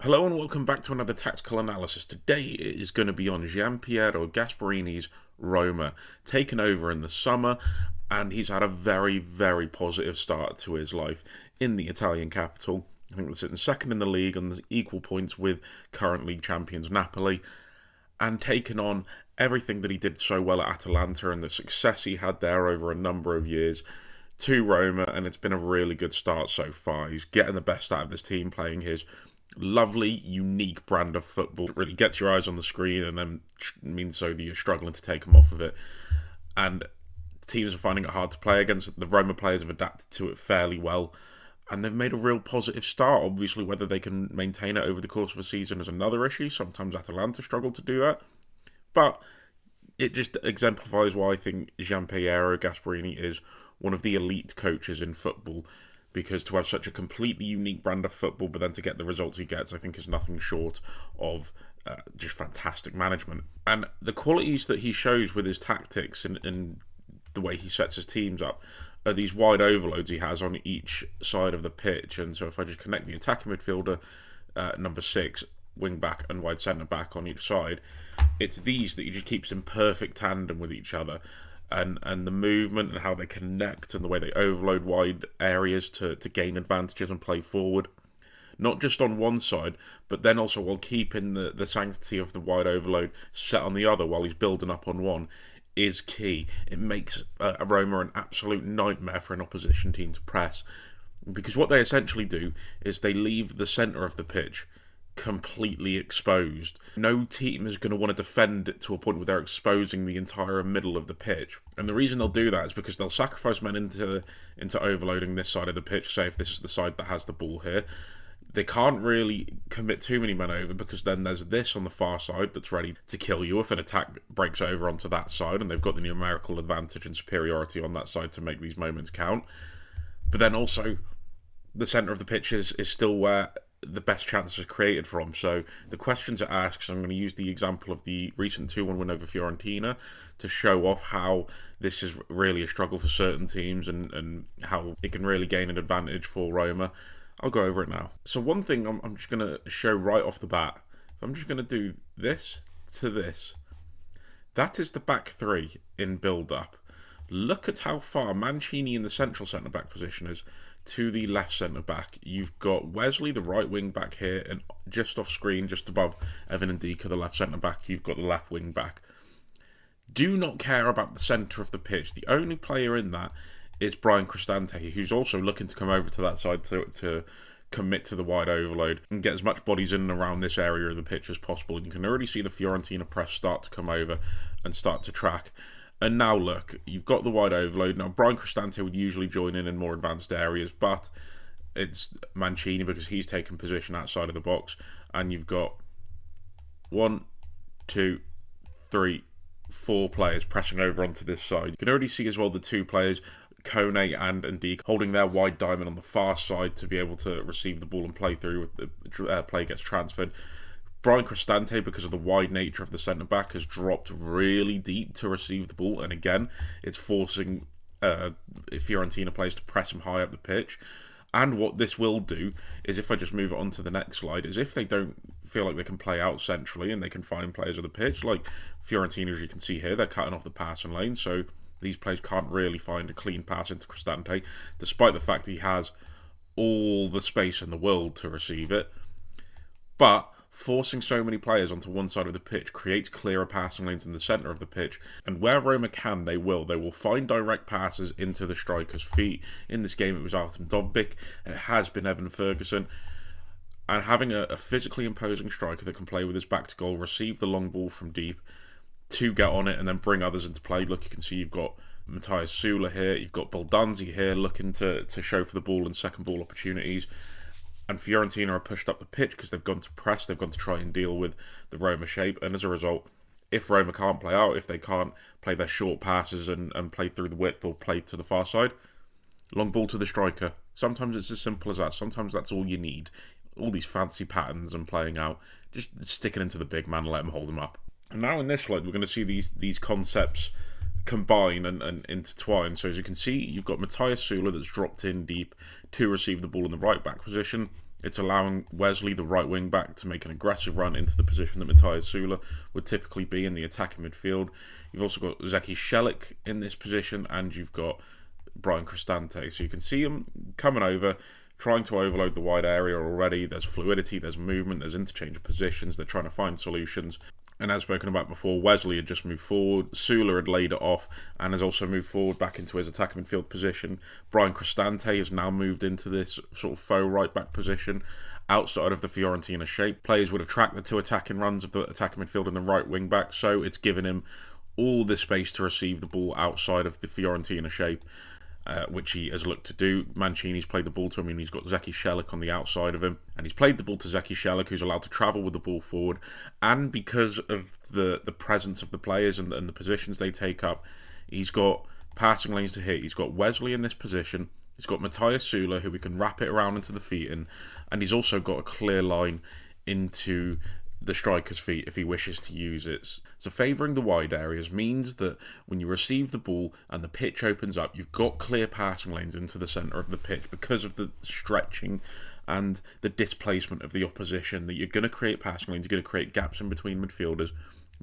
Hello and welcome back to another tactical analysis. Today it is going to be on Gian Piero Gasperini's Roma, taken over in the summer, and he's had a very, very positive start to his life in the Italian capital. I think they're sitting second in the league on equal points with current league champions Napoli, and taken on everything that he did so well at Atalanta and the success he had there over a number of years to Roma, and it's been a really good start so far. He's getting the best out of this team, playing his lovely, unique brand of football that really gets your eyes on the screen and then means so that you're struggling to take them off of it. And teams are finding it hard to play against. The Roma players have adapted to it fairly well, and they've made a real positive start. Obviously, whether they can maintain it over the course of a season is another issue. Sometimes Atalanta struggle to do that. But it just exemplifies why I think Gian Piero Gasperini is one of the elite coaches in football, because to have such a completely unique brand of football, but then to get the results he gets, I think is nothing short of just fantastic management. And the qualities that he shows with his tactics and the way he sets his teams up are these wide overloads he has on each side of the pitch. And so if I just connect the attacking midfielder, number 6, wing back and wide centre back on each side, it's these that he just keeps in perfect tandem with each other. And the movement and how they connect and the way they overload wide areas to gain advantages and play forward. Not just on one side, but then also while keeping the sanctity of the wide overload set on the other while he's building up on one is key. It makes Roma an absolute nightmare for an opposition team to press. Because what they essentially do is they leave the centre of the pitch completely exposed. No team is going to want to defend it to a point where they're exposing the entire middle of the pitch. And the reason they'll do that is because they'll sacrifice men into overloading this side of the pitch. Say if this is the side that has the ball here, they can't really commit too many men over, because then there's this on the far side that's ready to kill you if an attack breaks over onto that side, and they've got the numerical advantage and superiority on that side to make these moments count. But then also the centre of the pitch is still where the best chances are created from. So the questions it asks, I'm going to use the example of the recent 2-1 win over Fiorentina to show off how this is really a struggle for certain teams and how it can really gain an advantage for Roma. I'll go over it now. So one thing I'm just going to show right off the bat, I'm just going to do this to this. That is the back three in build-up. Look at how far Mancini in the central centre-back position is to the left centre-back. You've got Wesley, the right wing-back here, and just off screen, just above Evan and Ndika, the left centre-back, you've got the left wing-back. Do not care about the centre of the pitch. The only player in that is Brian Cristante, who's also looking to come over to that side to commit to the wide overload and get as much bodies in and around this area of the pitch as possible. And you can already see the Fiorentina press start to come over and start to track. And now look, you've got the wide overload. Now, Brian Cristante would usually join in more advanced areas, but it's Mancini because he's taken position outside of the box. And you've got 1, 2, 3, 4 players pressing over onto this side. You can already see as well the 2 players, Kone and Ndika, holding their wide diamond on the far side to be able to receive the ball and play through with the play gets transferred. Brian Cristante, because of the wide nature of the centre-back, has dropped really deep to receive the ball. And again, it's forcing Fiorentina players to press him high up the pitch. And what this will do is, if I just move it on to the next slide, is if they don't feel like they can play out centrally and they can find players on the pitch, like Fiorentina, as you can see here, they're cutting off the passing lane. So these players can't really find a clean pass into Cristante, despite the fact he has all the space in the world to receive it. But forcing so many players onto one side of the pitch creates clearer passing lanes in the centre of the pitch, and where Roma can, they will find direct passes into the striker's feet. In this game it was Artem Dovbyk, it has been Evan Ferguson, and having a physically imposing striker that can play with his back to goal, receive the long ball from deep to get on it and then bring others into play. Look, you can see you've got Matthias Sula here, you've got Baldanzi here looking to show for the ball and second ball opportunities. And Fiorentina are pushed up the pitch because they've gone to press, they've gone to try and deal with the Roma shape. And as a result, if Roma can't play out, if they can't play their short passes and play through the width or play to the far side, long ball to the striker. Sometimes it's as simple as that. Sometimes that's all you need. All these fancy patterns and playing out, just stick it into the big man and let him hold him up. And now in this slide, we're going to see these concepts combine and intertwine. So as you can see, you've got Matthias Sula that's dropped in deep to receive the ball in the right back position. It's allowing Wesley, the right wing back, to make an aggressive run into the position that Matthias Süle would typically be in the attacking midfield. You've also got Zeki Shelik in this position, and you've got Brian Cristante. So you can see him coming over, trying to overload the wide area already. There's fluidity, there's movement, there's interchange of positions. They're trying to find solutions. And as spoken about before, Wesley had just moved forward, Süle had laid it off and has also moved forward back into his attacking midfield position. Brian Cristante has now moved into this sort of faux right-back position outside of the Fiorentina shape. Players would have tracked the two attacking runs of the attacking midfield and the right wing-back, so it's given him all the space to receive the ball outside of the Fiorentina shape. Which he has looked to do. Mancini's played the ball to him, and he's got Zeki Shelik on the outside of him. And he's played the ball to Zeki Shelik, who's allowed to travel with the ball forward. And because of the presence of the players and the positions they take up, he's got passing lanes to hit. He's got Wesley in this position. He's got Matthias Süle, who we can wrap it around into the feet in. And he's also got a clear line into the striker's feet if he wishes to use it. So favouring the wide areas means that when you receive the ball and the pitch opens up, you've got clear passing lanes into the centre of the pitch because of the stretching and the displacement of the opposition, that you're going to create passing lanes, you're going to create gaps in between midfielders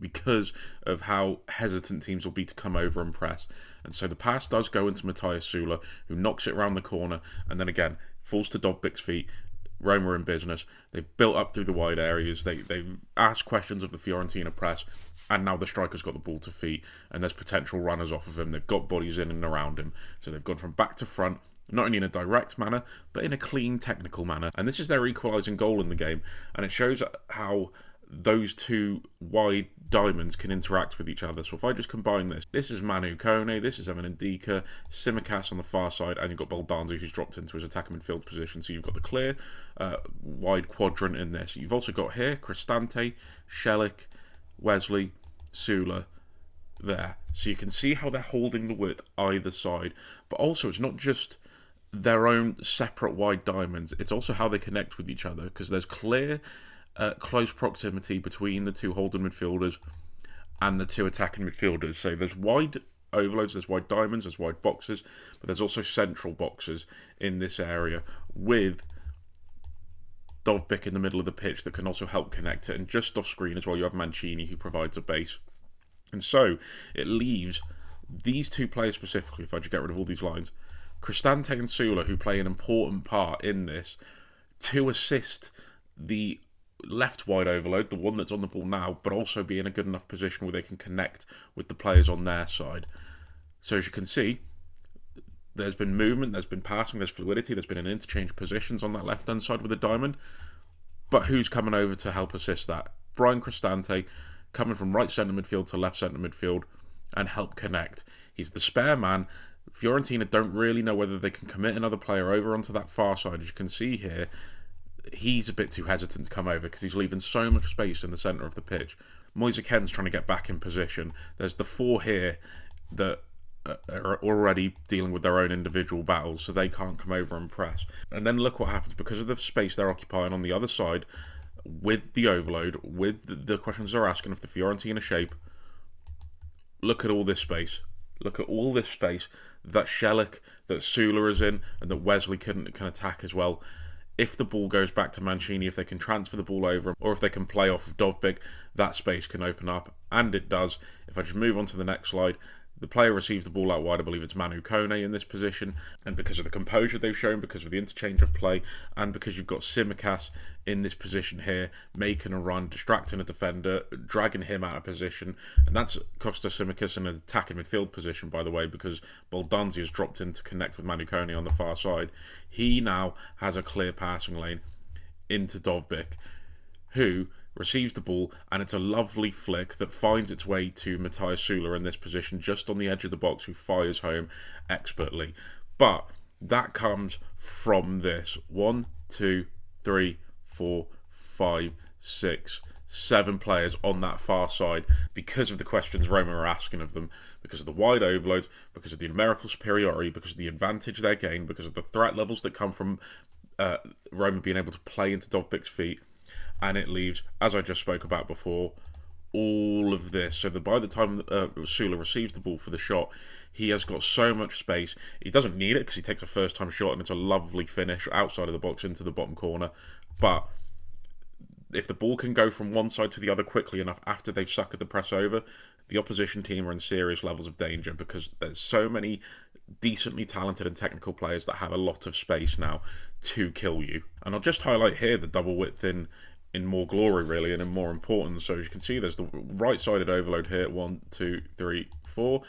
because of how hesitant teams will be to come over and press. And so the pass does go into Matthias Süle, who knocks it around the corner and then again falls to Dovbik's feet. Roma are in business. They've built up through the wide areas. They've asked questions of the Fiorentina press, and now the striker's got the ball to feet, and there's potential runners off of him. They've got bodies in and around him. So they've gone from back to front, not only in a direct manner, but in a clean, technical manner. And this is their equalising goal in the game, and it shows how those two wide diamonds can interact with each other. So if I just combine this is Manu Kone, this is Evan Ndika, Tsimikas on the far side, and you've got Baldanzi who's dropped into his attacking midfield position. So you've got the clear wide quadrant in this. You've also got here Cristante, Shelik, Wesley, Süle there. So you can see how they're holding the width either side. But also it's not just their own separate wide diamonds, it's also how they connect with each other, because there's clear close proximity between the two holding midfielders and the two attacking midfielders. So there's wide overloads, there's wide diamonds, there's wide boxes, but there's also central boxes in this area with Dovbik in the middle of the pitch that can also help connect it. And just off screen as well, you have Mancini who provides a base. And so it leaves these two players specifically, if I just get rid of all these lines, Cristante and Süle, who play an important part in this, to assist the left wide overload, the one that's on the ball now, but also be in a good enough position where they can connect with the players on their side. So as you can see, there's been movement, there's been passing, there's fluidity, there's been an interchange of positions on that left hand side with the diamond. But who's coming over to help assist that? Brian Cristante, coming from right centre midfield to left centre midfield and help connect. He's the spare man. Fiorentina don't really know whether they can commit another player over onto that far side. As you can see here, he's a bit too hesitant to come over because he's leaving so much space in the centre of the pitch. Moise Kean's trying to get back in position. There's the four here that are already dealing with their own individual battles, so they can't come over and press. And then look what happens because of the space they're occupying on the other side with the overload, with the questions they're asking of the Fiorentina shape. Look at all this space. Look at all this space that Shelik, that Süle is in, and that Wesley can attack as well. If the ball goes back to Mancini, if they can transfer the ball over, or if they can play off of Dovbik, that space can open up, and it does. If I just move on to the next slide, the player receives the ball out wide. I believe it's Manu Kone in this position, and because of the composure they've shown, because of the interchange of play, and because you've got Tsimikas in this position here, making a run, distracting a defender, dragging him out of position, and that's Costa Tsimikas in an attacking midfield position, by the way, because Baldanzi has dropped in to connect with Manu Kone on the far side. He now has a clear passing lane into Dovbik, who receives the ball, and it's a lovely flick that finds its way to Matthias Süle in this position, just on the edge of the box, who fires home expertly. But that comes from this 1, 2, 3, 4, 5, 6, 7 players on that far side because of the questions Roma are asking of them, because of the wide overloads, because of the numerical superiority, because of the advantage they gain, because of the threat levels that come from Roma being able to play into Dovbik's feet. And it leaves, as I just spoke about before, all of this. So that by the time Sula receives the ball for the shot, he has got so much space. He doesn't need it because he takes a first-time shot and it's a lovely finish outside of the box into the bottom corner. But if the ball can go from one side to the other quickly enough after they've suckered the press over, the opposition team are in serious levels of danger because there's so many decently talented and technical players that have a lot of space now to kill you. And I'll just highlight here the double width in more glory, really, and in more importance. So as you can see, there's the right-sided overload here, 1, 2, 3, 4,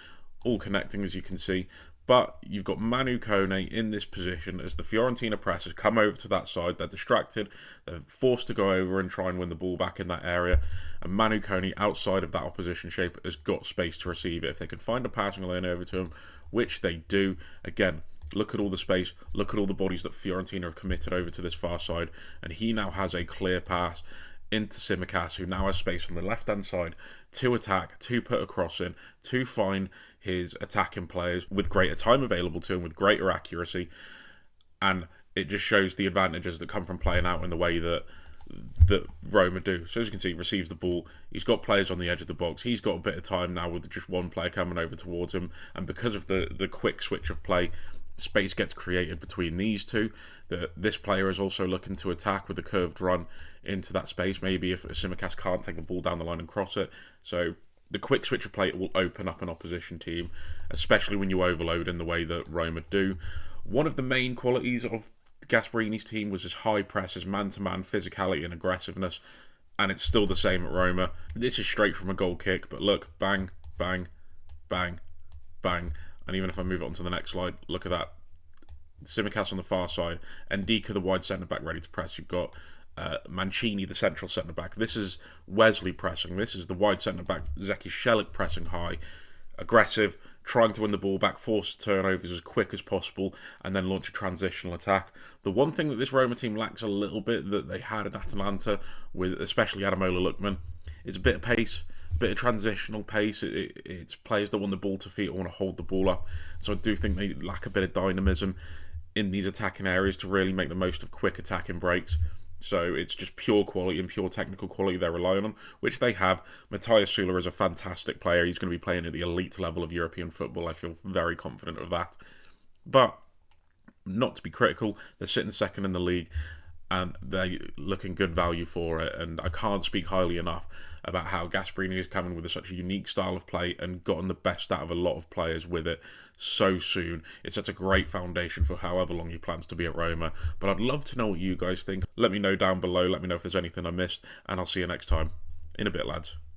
all connecting, as you can see. But you've got Manu Kone in this position as the Fiorentina press has come over to that side. They're distracted. They're forced to go over and try and win the ball back in that area. And Manu Kone, outside of that opposition shape, has got space to receive it. If they can find a passing lane over to him, which they do, again, look at all the space. Look at all the bodies that Fiorentina have committed over to this far side. And he now has a clear pass into Tsimikas, who now has space on the left-hand side to attack, to put a cross in, to find his attacking players with greater time available to him, with greater accuracy. And it just shows the advantages that come from playing out in the way that Roma do. So as you can see, he receives the ball. He's got players on the edge of the box. He's got a bit of time now with just one player coming over towards him. And because of the quick switch of play, space gets created between these two. This player is also looking to attack with a curved run into that space, maybe if Tsimikas can't take the ball down the line and cross it. So the quick switch of play will open up an opposition team, especially when you overload in the way that Roma do. One of the main qualities of Gasperini's team was his high press, his man-to-man physicality and aggressiveness, and it's still the same at Roma. This is straight from a goal kick, but look, bang, bang, bang, bang. And even if I move it on to the next slide, look at that. Tsimikas on the far side, Ndika, the wide centre-back, ready to press. You've got Mancini, the central centre-back. This is Wesley pressing. This is the wide centre-back, Zeki Shelik pressing high. Aggressive, trying to win the ball back, force turnovers as quick as possible, and then launch a transitional attack. The one thing that this Roma team lacks a little bit that they had in Atalanta, with especially Adamola Lookman, is a bit of pace. A bit of transitional pace. It's players that want the ball to feet or want to hold the ball up. So I do think they lack a bit of dynamism in these attacking areas to really make the most of quick attacking breaks. So it's just pure quality and pure technical quality they're relying on, which they have. Matthias Sula is a fantastic player. He's going to be playing at the elite level of European football. I feel very confident of that. But not to be critical, they're sitting second in the league and they're looking good value for it. And I can't speak highly enough about how Gasperini is coming with such a unique style of play and gotten the best out of a lot of players with it so soon. It sets a great foundation for however long he plans to be at Roma. But I'd love to know what you guys think. Let me know down below. Let me know if there's anything I missed. And I'll see you next time. In a bit, lads.